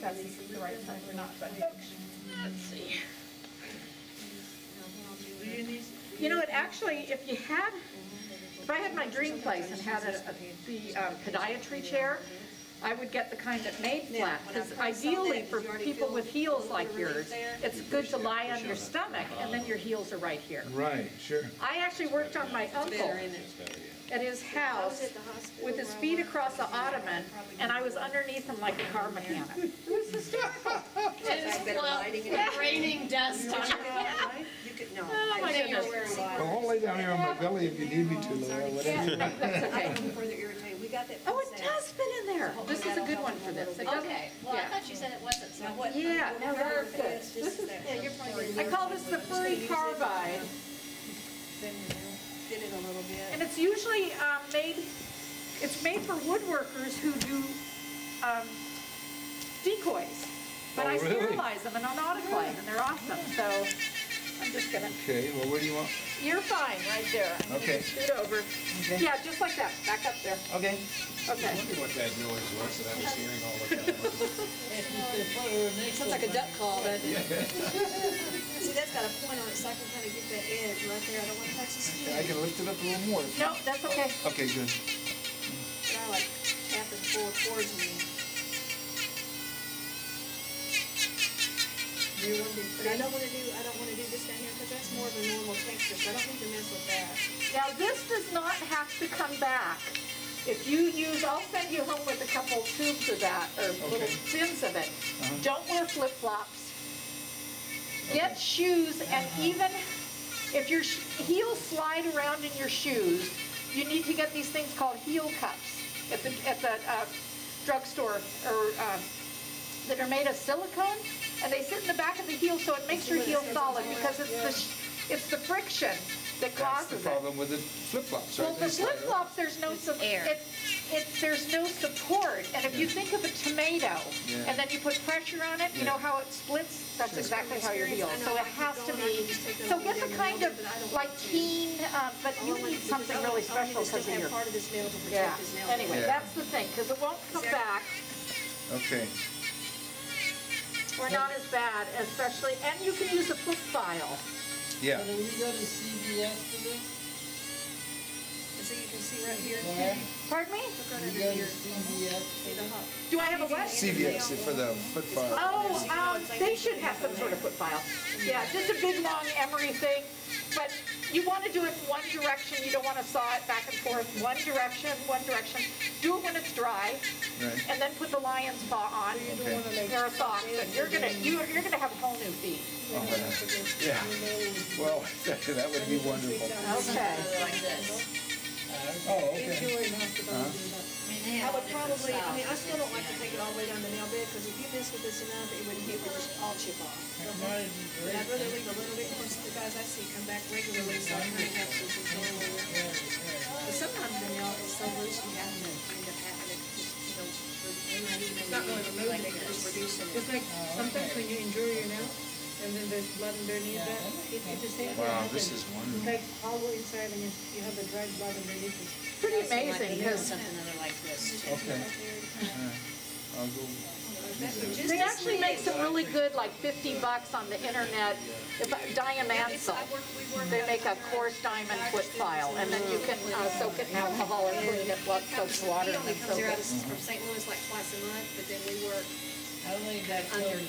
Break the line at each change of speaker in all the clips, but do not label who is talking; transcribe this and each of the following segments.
that's the right size or not, but let's see. You know, it actually, if I had my dream place and had the podiatry chair, I would get the kind that made flat, because ideally for people with heels like yours, it's good to lie on your stomach and then your heels are right here.
Right, sure.
I actually worked on my uncle at his house with his feet across the ottoman, and I was underneath him like a car mechanic. It was hysterical.
It's raining dust on it.
Oh my goodness.
Well, I'll lay down here on my belly if you need me to, Laura, whatever.
That's okay. Oh, it does fit in there. This is a good one for this. It doesn't-
Okay, well, I thought you said it wasn't, so what?
Yeah, no, that fits. This is, I call this the furry carbide.
Get it a little bit.
And it's usually made for woodworkers who do decoys. But I
really?
sterilize them in an autoclave, and they're awesome. So I'm just gonna.
Okay, well, where do you want?
You're fine right there. I'm
Okay.
gonna scoot over.
Okay.
Yeah, just like that. Back up there.
Okay.
Okay.
I wonder what that noise was that I was hearing all the time.
Sounds like a duck call, doesn't it? See, that's got a point on it, so I can kind of get that edge right there. I don't want to touch the skin.
I can lift it up a little more.
No, that's okay.
Okay, good.
But I like tapping 4 chords in me. But I don't want to do this down here because that's more of a normal texture, so I don't need to mess with that.
Now this does not have to come back. If you use, I'll send you home with a couple tubes of that, or little tins of it. Don't wear flip-flops. Get shoes, and even if your heels slide around in your shoes, you need to get these things called heel cups at the drugstore, or that are made of silicone, and they sit in the back of the heel, so it makes your heel solid, because it's the friction that
That's the
causes it.
problem with the flip-flops, right?
Well,
They
the
slide up.
flip-flops, there's no
Air.
there's no support, and if you think of a tomato,
Yeah.
and then you put pressure on it, you know how it splits? That's exactly how your heel. So it has to be. So get the kind of like teen, but you need something really special because of your.
part of this nail to
Yeah.
protect this nail.
Anyway,
Yeah.
that's the thing, because it won't come back.
Okay.
Or not as bad, especially, and you can use a flip file.
Yeah.
Will we go to CVS for this?
And so you can see right here.
Where?
Pardon me?
Look right
We
under
go to
here.
CVS?
See the hot.
Do I have a what?
CVS for the foot file.
Oh, they should have some sort of foot file. Yeah, just a big long emery thing, but you want to do it one direction. You don't want to saw it back and forth. One direction, one direction. Do it when it's dry,
Right.
and then put the lion's paw on,
Okay.
pair of socks, and you're gonna have whole new feet.
Yeah. Well, that would be wonderful.
Okay.
Like this.
Oh, okay.
I mean, they
I
have all
would
different
probably, I mean, I
styles.
still don't like to take it all the way down the nail bed, because if you mess with this enough, it would just all chip off.
Might be
But
great.
I'd rather leave a little bit, most of the guys I see come back regularly, so I can have some control over it. But sometimes the nail is so loose, you have to end up having it just, it's not really removing it, just reducing it.
It's like sometimes when you injure your nail, and then there's blood underneath that, it just seems to
Wow,
happen.
this is
It's
wonderful.
like hollow inside and you have the dried blood underneath it.
Pretty
So might
amazing,
be
because
something other like this.
Okay. I'll go.
they actually make some really good, like $50 on the internet, Diamansil. They make a coarse diamond foot file, and then you can soak it in alcohol and clean it with soap water
He
and
only
then
comes
soak
here out
it.
from St. Louis like twice a month, but then we work.
I think that's so good,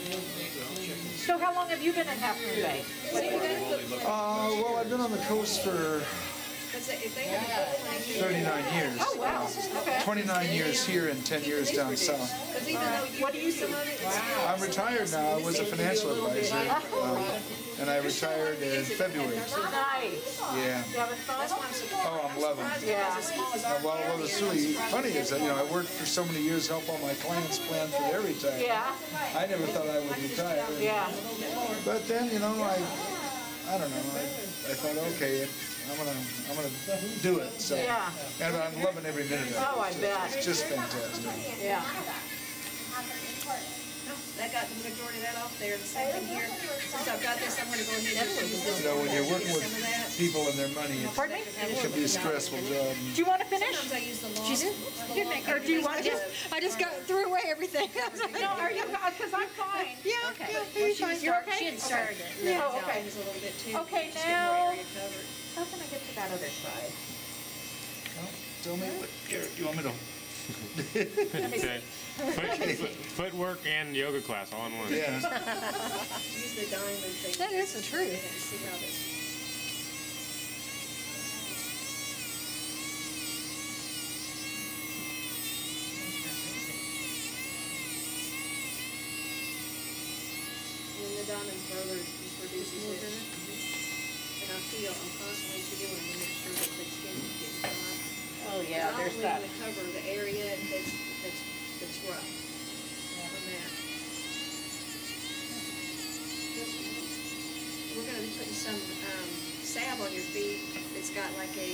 please.
So how long have you been in Half Moon Bay?
Well, I've been on the coast for
If they have a
39 years.
Oh, wow, okay.
29 years here and 10 years down south.
Because even though you
What do you do?
I'm retired now. I was a financial advisor, and I retired in February.
Nice.
Yeah.
You having fun?
Oh, I'm loving it.
Yeah.
Well, what was really funny is that, I worked for so many years, help all my clients plan for their retirement.
Yeah,
I never thought I would retire.
yeah.
But then, I don't know. I thought, okay, I'm gonna do it. So,
Yeah.
and I'm loving every minute of it.
Oh, I bet.
It's just fantastic.
Yeah.
that got the majority of that off there, the same thing here. Since I've got this, I'm gonna go ahead and just use this.
You know, when you're working
Get
with
some of that.
people and their money,
Pardon me?
it can be a stressful job.
Do you want to finish?
Sometimes I use the long.
Or do you want to?
I just threw away everything.
No, are you, because I'm fine.
Yeah,
Okay.
yeah,
Well,
you're fine.
she had started it.
Yeah,
Oh, okay.
a little bit too.
Okay,
Just get more
now-
area covered.
How can I get to that other side?
Tell me what, here, you want me to?
Okay. Footwork and yoga class all in one.
Yeah.
Use the diamond thing.
That is the truth.
And see how this. And the diamond further just reduces it. And I'm constantly doing to make sure that the skin is getting dry.
Oh, yeah, there's that.
I don't want to cover the area that's rough on that. We're gonna be putting some, salve on your feet. It's got like a,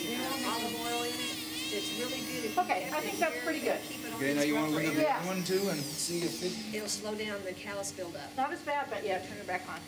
olive oil in it. It's really good if you
Okay,
have
I think
it
that's
here,
pretty
you know,
good.
keep it on
Okay, now
this
you want to
rougher
look at the
area.
other one too and see if it,
It'll slow down the callus buildup.
Not as bad, but yeah, turn it back on.